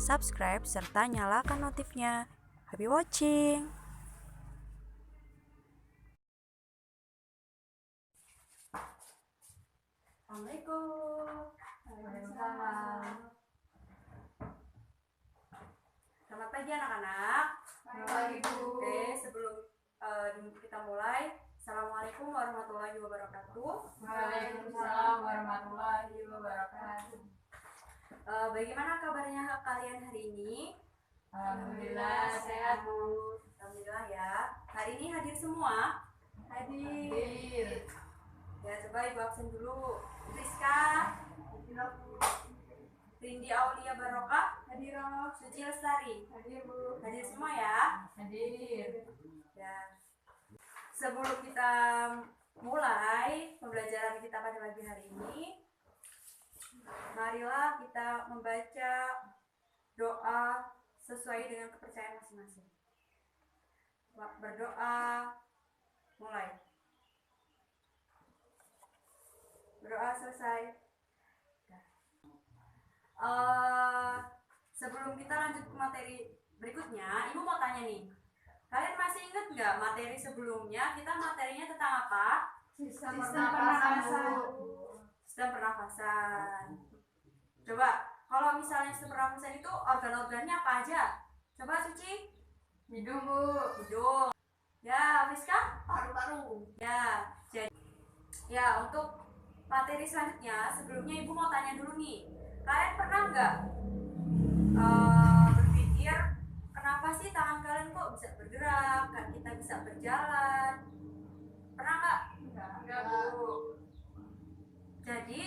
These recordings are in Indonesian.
subscribe, serta nyalakan notifnya. Happy watching! Assalamualaikum. Waalaikumsalam. Selamat pagi anak-anak. Pagi, Bu. Oke, sebelum kita mulai, Assalamualaikum warahmatullahi wabarakatuh. Waalaikumsalam warahmatullahi wabarakatuh. Bagaimana kabarnya kalian hari ini? Alhamdulillah sehat, Bu. Alhamdulillah ya. Hari ini hadir semua? Hadir. Ya, coba ibu absen dulu. Rizka, Rindi Aulia Barokah, Hadir. Suci Lestari, Hadir, Bu. hadir semua ya. Hadir. Ya. Sebelum kita mulai pembelajaran kita pada pagi hari ini, marilah kita membaca doa sesuai dengan kepercayaan masing-masing. Berdoa, mulai. Berdoa selesai. Sebelum kita lanjut ke materi berikutnya, ibu mau tanya nih, kalian masih ingat nggak materi sebelumnya? Kita materinya tentang apa? Sistem pernafasan. Sistem pernafasan. Coba, kalau misalnya sistem pernafasan itu organ-organnya apa aja? Coba Suci. Hidung, Bu. Hidung. Ya, Rizka? Paru-paru. Ya, jadi ya untuk materi selanjutnya, sebelumnya ibu mau tanya dulu nih, kalian pernah nggak berpikir kenapa sih tangan kalian kok bisa bergerak, kan kita bisa berjalan? Pernah nggak? Enggak, Bu. Jadi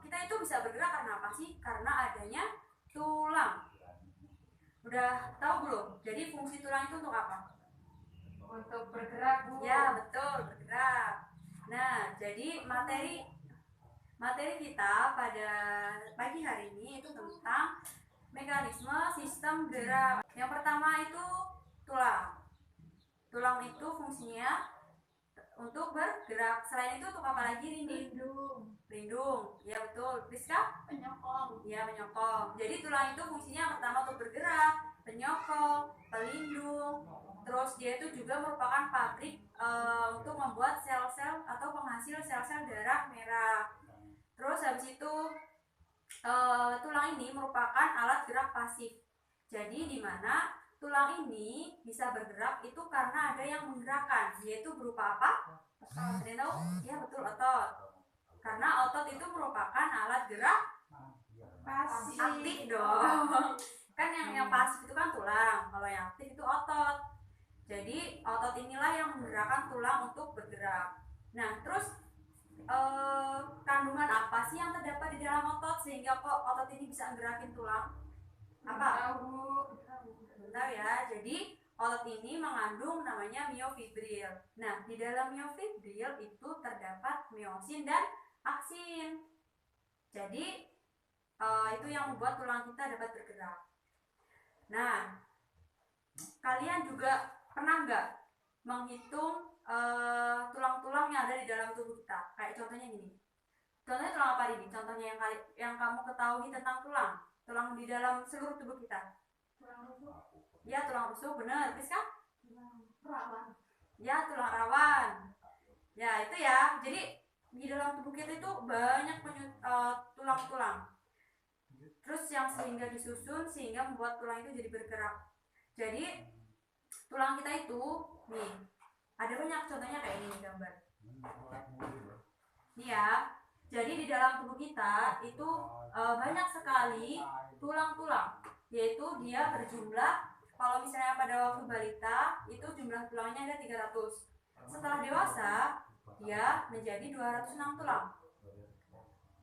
kita itu bisa bergerak karena apa sih? Karena adanya tulang. Udah tahu belum? Jadi fungsi tulang itu untuk apa? Untuk bergerak, Bu. Ya, betul, bergerak. Nah, jadi materi kita pada pagi hari ini itu tentang mekanisme sistem gerak. Yang pertama itu tulang. Tulang itu fungsinya untuk bergerak. Selain itu untuk apa lagi, Rindi? Pelindung. Ya, betul. Rizka? Penyokong. Ya, penyokong. Jadi tulang itu fungsinya pertama untuk bergerak, penyokong, pelindung. Terus dia itu juga merupakan pabrik untuk membuat sel-sel atau penghasil sel-sel darah merah. Terus habis itu tulang ini merupakan alat gerak pasif. Jadi di mana tulang ini bisa bergerak itu karena ada yang menggerakkan, yaitu berupa apa? Ada yang tahu? Ya, betul, otot. Karena otot itu merupakan alat gerak Pasif. aktif dong. Kan yang pasif itu kan tulang, kalau yang aktif itu otot. Jadi otot inilah yang menggerakkan tulang untuk bergerak. Nah, terus kandungan apa sih yang terdapat di dalam otot sehingga kok otot ini bisa menggerakin tulang? Apa? Bentar ya. Jadi otot ini mengandung namanya miofibril. Nah, di dalam miofibril itu terdapat miosin dan aksin. Jadi itu yang membuat tulang kita dapat bergerak. Nah, kalian juga pernah nggak menghitung tulang-tulang yang ada di dalam tubuh kita? Kayak contohnya gini. Contohnya tulang apa ini? Contohnya yang kamu ketahui tentang tulang. Tulang di dalam seluruh tubuh kita. Tulang rusuk. Ya, tulang rusuk, benar. Rizka? Tulang rawan. Ya, tulang rawan. Ya, itu ya. Jadi di dalam tubuh kita itu banyak tulang-tulang. Terus yang sehingga disusun sehingga membuat tulang itu jadi bergerak. Jadi tulang kita itu nih ada banyak, contohnya kayak ini gambar. Nih ya. Jadi di dalam tubuh kita itu banyak sekali tulang-tulang, yaitu dia berjumlah, kalau misalnya pada waktu balita itu jumlah tulangnya ada 300. Setelah dewasa dia menjadi 206 tulang.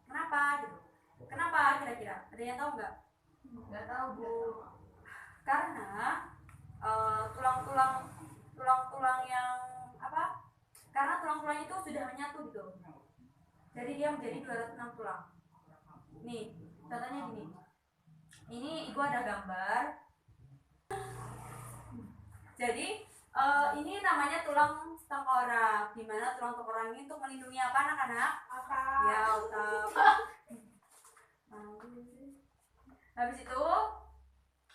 Kenapa gitu? Kenapa kira-kira? Ada yang tahu nggak? Nggak tahu, Bu. Karena tulang-tulang yang apa? Karena tulang-tulang itu sudah menyatu gitu. Jadi dia menjadi 206 tulang. Nih, contohnya gini. Ini ibu ada gambar. Jadi ini namanya tulang tengkorak. Dimana tulang tengkorak ini untuk melindungi apa, anak-anak? Apa? Ya, otak. Habis itu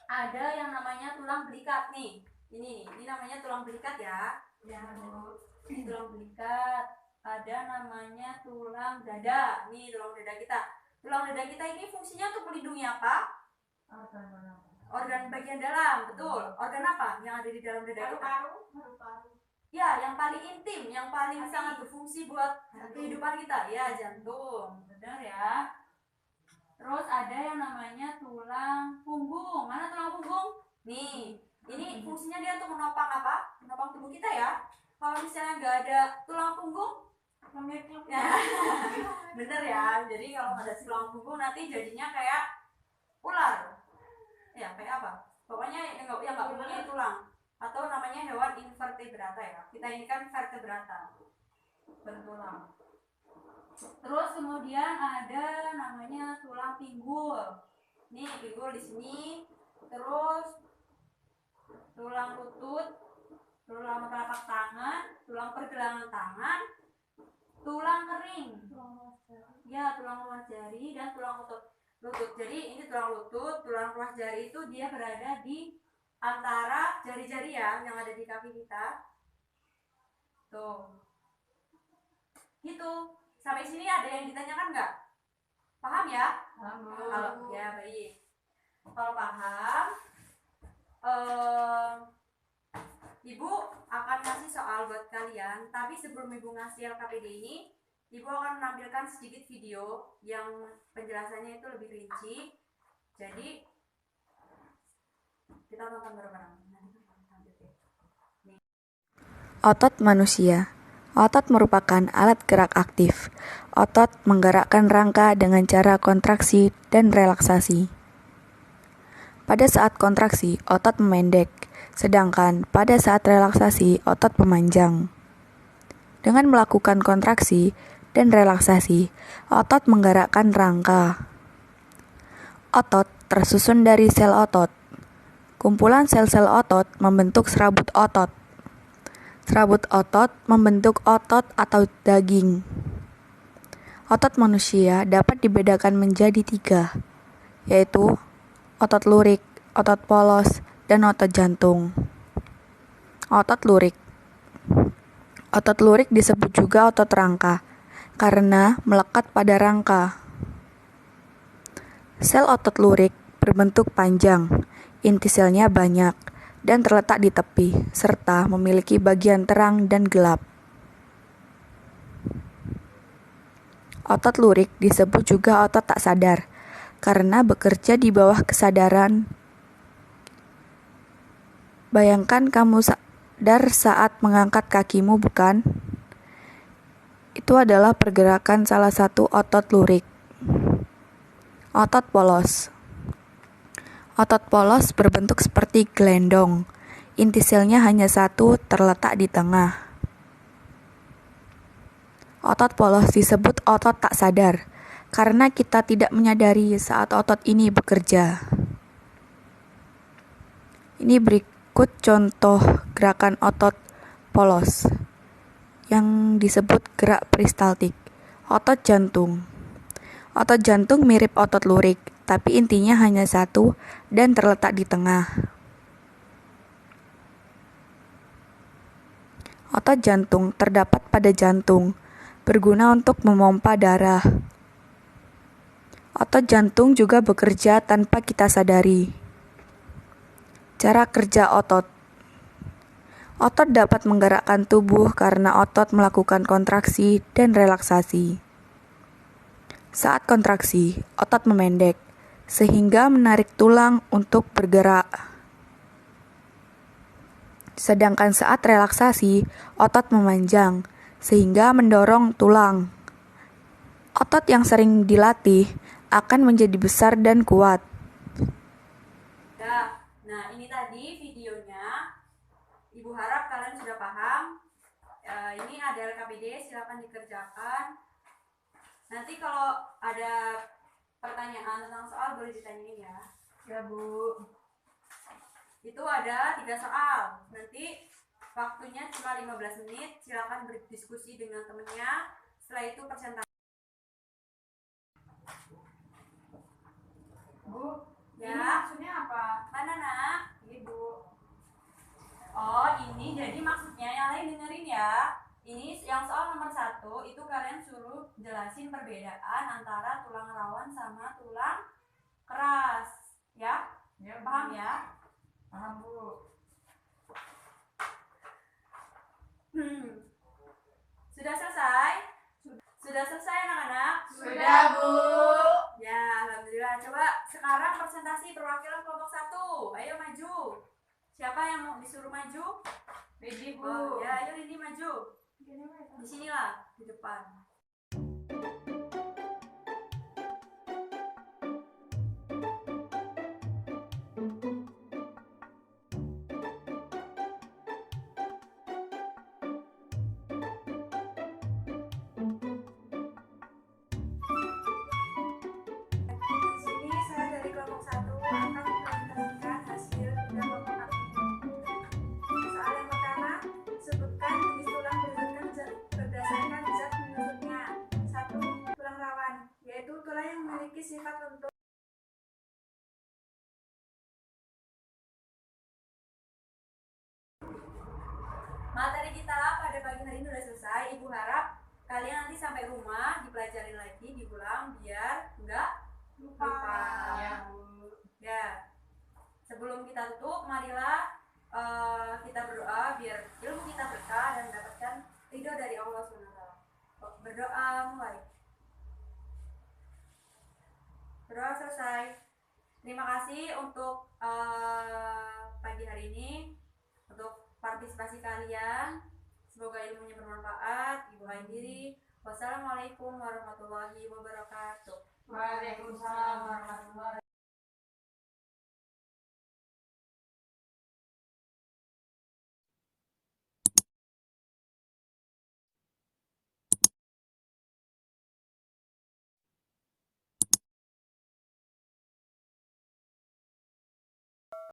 ada yang namanya tulang belikat nih. Ini namanya tulang belikat ya. Ya, Bu. Ini tulang belikat. Ada namanya tulang dada. Nih tulang dada kita. Tulang dada kita ini fungsinya untuk melindungi apa? Organ bagian dalam, betul. Organ apa yang ada di dalam dada kita? Paru-paru. Ya, yang paling intim, yang paling sangat berfungsi buat kehidupan kita. Ya, jantung. Benar ya. Terus ada yang namanya tulang punggung. Mana tulang punggung? Nih, ini fungsinya dia untuk menopang apa? Menopang tubuh kita ya. Kalau misalnya nggak ada tulang punggung, ya, bener ya. Jadi kalau nggak ada tulang punggung nanti jadinya kayak ular. Ya, kayak apa? Pokoknya yang nggak punya tulang. Atau namanya hewan invertebrata ya. Kita ini kan vertebrata, bertulang. Terus kemudian ada namanya tulang pinggul. Nih pinggul di sini. Terus tulang lutut, tulang telapak tangan, tulang pergelangan tangan, tulang kering. Ya, tulang ruas jari dan tulang lutut. Jadi ini tulang lutut, tulang ruas jari itu dia berada di antara jari-jari ya yang ada di kaki kita. Tuh. Gitu. Sampai sini ada yang ditanyakan nggak? Paham ya? Kalau ya baik. Kalau paham, Ibu akan ngasih soal buat kalian. Tapi sebelum Ibu ngasih LKPD ini, Ibu akan menampilkan sedikit video yang penjelasannya itu lebih rinci. Jadi kita tonton bareng-bareng. Otot manusia. Otot merupakan alat gerak aktif. Otot menggerakkan rangka dengan cara kontraksi dan relaksasi. Pada saat kontraksi, otot memendek, sedangkan pada saat relaksasi, otot memanjang. Dengan melakukan kontraksi dan relaksasi, otot menggerakkan rangka. Otot tersusun dari sel otot. Kumpulan sel-sel otot membentuk serabut otot. Serabut otot membentuk otot atau daging. Otot manusia dapat dibedakan menjadi 3, yaitu otot lurik, otot polos, dan otot jantung. Otot lurik. Otot lurik disebut juga otot rangka, karena melekat pada rangka. Sel otot lurik berbentuk panjang, inti selnya banyak, dan terletak di tepi, serta memiliki bagian terang dan gelap. Otot lurik disebut juga otot tak sadar, karena bekerja di bawah kesadaran. Bayangkan kamu sadar saat mengangkat kakimu, bukan? Itu adalah pergerakan salah satu otot lurik. Otot polos. Otot polos berbentuk seperti gelendong. Inti selnya hanya satu, terletak di tengah. Otot polos disebut otot tak sadar, karena kita tidak menyadari saat otot ini bekerja. Ini berikut contoh gerakan otot polos yang disebut gerak peristaltik. Otot jantung. Otot jantung mirip otot lurik, tapi intinya hanya satu dan terletak di tengah. Otot jantung terdapat pada jantung, berguna untuk memompa darah. Otot jantung juga bekerja tanpa kita sadari. Cara kerja otot. Otot dapat menggerakkan tubuh karena otot melakukan kontraksi dan relaksasi. Saat kontraksi, otot memendek, sehingga menarik tulang untuk bergerak. Sedangkan saat relaksasi, otot memanjang, sehingga mendorong tulang. Otot yang sering dilatih akan menjadi besar dan kuat. Nah, ini tadi videonya. Ibu harap kalian sudah paham. Ini ada LKPD, silakan dikerjakan. Nanti kalau ada pertanyaan tentang soal boleh ditanyain ya. Ya, Bu. Itu ada 3 soal. Nanti waktunya cuma 15 menit. Silakan berdiskusi dengan temennya. Setelah itu presentasi. Bu, Ya. ini maksudnya apa? Mana Oh, ini jadi maksudnya yang lain dengerin ya. Ini yang soal nomor 1 itu kalian suruh jelasin perbedaan antara tulang rawan sama tulang keras. Ya? Ya, Paham ya? Paham, Bu. Sudah selesai? Sudah selesai anak-anak? Sudah, Bu. Ya, alhamdulillah. Coba sekarang presentasi perwakilan kelompok 1. Ayo maju. Siapa yang mau disuruh maju? Ready, Bu. Oh, ya, ayo ini maju. Di sinilah, di depan. Di sini saya dari kelompok 1 akan mempresentasikan hasil kelompok 1. Soal yang pertama, sebutkan jenis tulang berdasarkan zat menurutnya. 1. Tulang rawan, yaitu tulang yang memiliki sifat lentur. Materi kita pada pagi hari ini sudah selesai. Ibu harap kalian nanti sampai rumah dipelajarin lagi, diulang biar enggak lupa. Ya, Bu. Ya. Sebelum kita tutup, marilah kita berdoa biar ilmu kita berkah dan mendapatkan ridho dari Allah SWT. Berdoa mulai. Berdoa selesai. Terima kasih untuk pagi hari ini, untuk partisipasi kalian. Semoga ilmunya bermanfaat. Ibu akhiri. Wassalamualaikum warahmatullahi wabarakatuh. Waalaikumsalam warahmatullahi